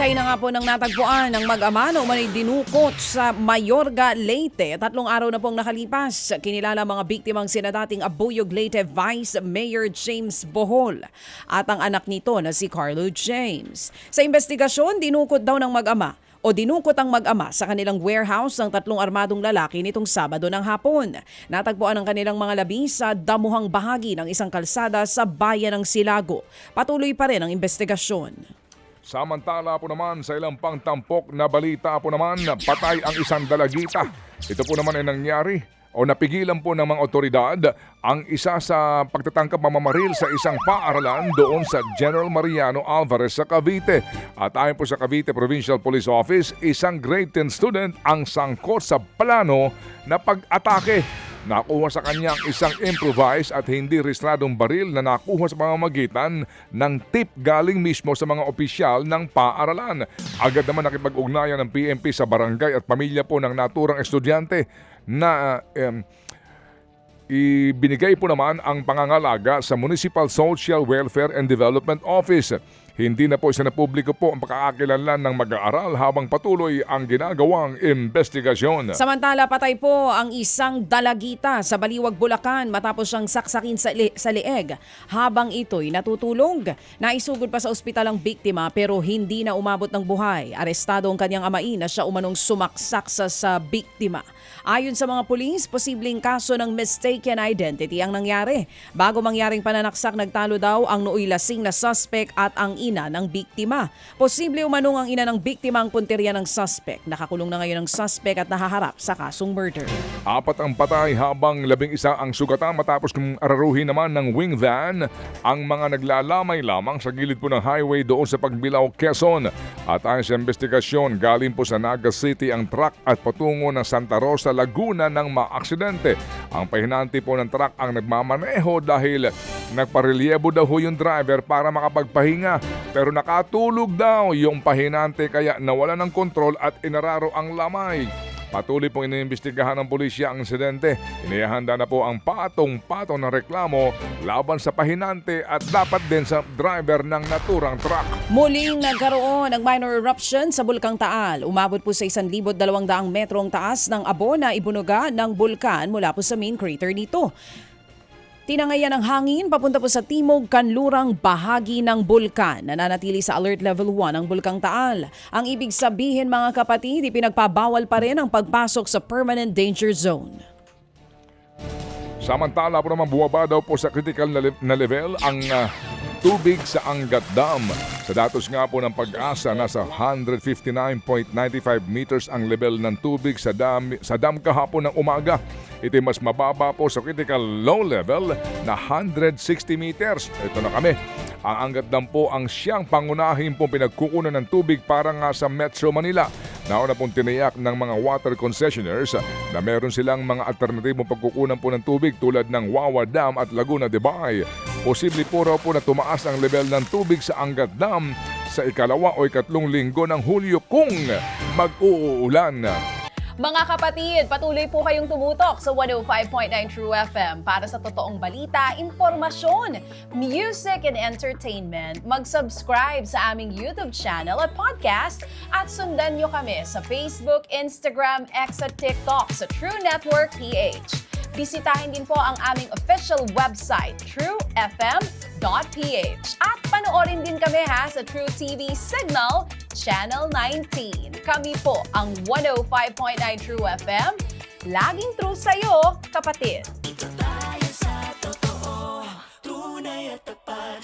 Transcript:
Patay na nga po ng natagpuan ng mag-ama na umano'y dinukot sa Mayorga, Leyte. 3 araw na pong nakalipas. Kinilala mga biktimang sina dating Abuyog Leyte Vice Mayor James Bohol at ang anak nito na si Carlo James. Sa investigasyon, dinukot daw ng mag-ama o dinukot ang mag-ama sa kanilang warehouse ng 3 armadong lalaki nitong Sabado ng hapon. Natagpuan ang kanilang mga labi sa damuhang bahagi ng isang kalsada sa bayan ng Silago. Patuloy pa rin ang investigasyon. Samantala po naman sa ilang pang tampok na balita po naman, patay ang isang dalagita. Ito po naman ay nangyari o napigilan po ng mga otoridad ang isa sa pagtatangkap mamamaril sa isang paaralan doon sa General Mariano Alvarez sa Cavite. At ayon po sa Cavite Provincial Police Office, isang grade 10 student ang sangkot sa plano na pag-atake. Nakuha sa kanya ang isang improvised at hindi rehistradong baril na nakuha sa pamamagitan ng tip galing mismo sa mga opisyal ng paaralan. Agad naman nakipag-ugnayan ng PNP sa barangay at pamilya po ng naturang estudyante na ibinigay po naman ang pangangalaga sa Municipal Social Welfare and Development Office. Hindi na po isinapubliko po ang pagkakakilanlan ng mag-aaral habang patuloy ang ginagawang investigasyon. Samantala, patay po ang isang dalagita sa Baliwag, Bulacan matapos siyang saksakin sa leeg habang ito'y natutulog. Naisugod pa sa ospital ang biktima pero hindi na umabot ng buhay. Arestado ang kanyang amain na siya umanong sumaksak sa biktima. Ayon sa mga pulis, posibleng kaso ng mistaken identity ang nangyari. Bago mangyaring pananaksak, nagtalo daw ang nooy lasing na suspect at ang ina ng biktima. Posible umanong ang ina ng biktima ang punteriya ng suspect. Nakakulong na ngayon ang suspect at nahaharap sa kasong murder. 4 ang patay habang 11 ang sugatan matapos kung araruhin naman ng wing van ang mga naglalamay lamang sa gilid po ng highway doon sa Pagbilao, Quezon. At ayon sa investigasyon, galing po sa Naga City ang truck at patungo ng Santa Rosa, Laguna ng maaksidente. Ang pahinante po ng truck ang nagmamaneho dahil nagparelyebo daw yung driver para makapagpahinga. Pero nakatulog daw yung pahinante kaya nawala ng kontrol at inararo ang lamay. Patuloy pong iniimbestigahan ng pulisya ang insidente. Inihahanda na po ang patong-patong ng reklamo laban sa pahinante at dapat din sa driver ng naturang truck. Muling nagkaroon ng minor eruption sa Bulkang Taal. Umabot po sa 1,200 metrong taas ng abo na ibunuga ng bulkan mula po sa main crater nito. Tinangayan ng hangin papunta po sa timog kanlurang bahagi ng bulkan. Nananatili sa alert level 1 ang Bulkang Taal. Ang ibig sabihin mga kapatid, ipinagbabawal pa rin ang pagpasok sa permanent danger zone. Samantala po naman buwaba daw po sa critical na level ang tubig sa Angat Dam. Sa datos nga po ng Pag-asa, nasa 159.95 meters ang level ng tubig sa dam kahapon ng umaga. Ito mas mababa po sa critical low level na 160 meters. Ito na kami. Ang Angat Dam po ang siyang pangunahin pong pinagkukunan ng tubig para nga sa Metro Manila. Nauna pong tiniyak ng mga water concessionaires na meron silang mga alternatibong pagkukunan po ng tubig tulad ng Wawa Dam at Laguna de Bay. Posible po raw po na tumaas ang level ng tubig sa Angat Dam sa ikalawa o ikatlong linggo ng Hulyo kung mag-uulan. Mga kapatid, patuloy po kayong tumutok sa 105.9 True FM para sa totoong balita, impormasyon, music and entertainment. Mag-subscribe sa aming YouTube channel at podcast at sundan nyo kami sa Facebook, Instagram, X at TikTok sa True Network PH. Bisitahin din po ang aming official website, truefm.ph. At panoorin din kami sa True TV Signal, Channel 19. Kami po ang 105.9 True FM. Laging true sa'yo, kapatid.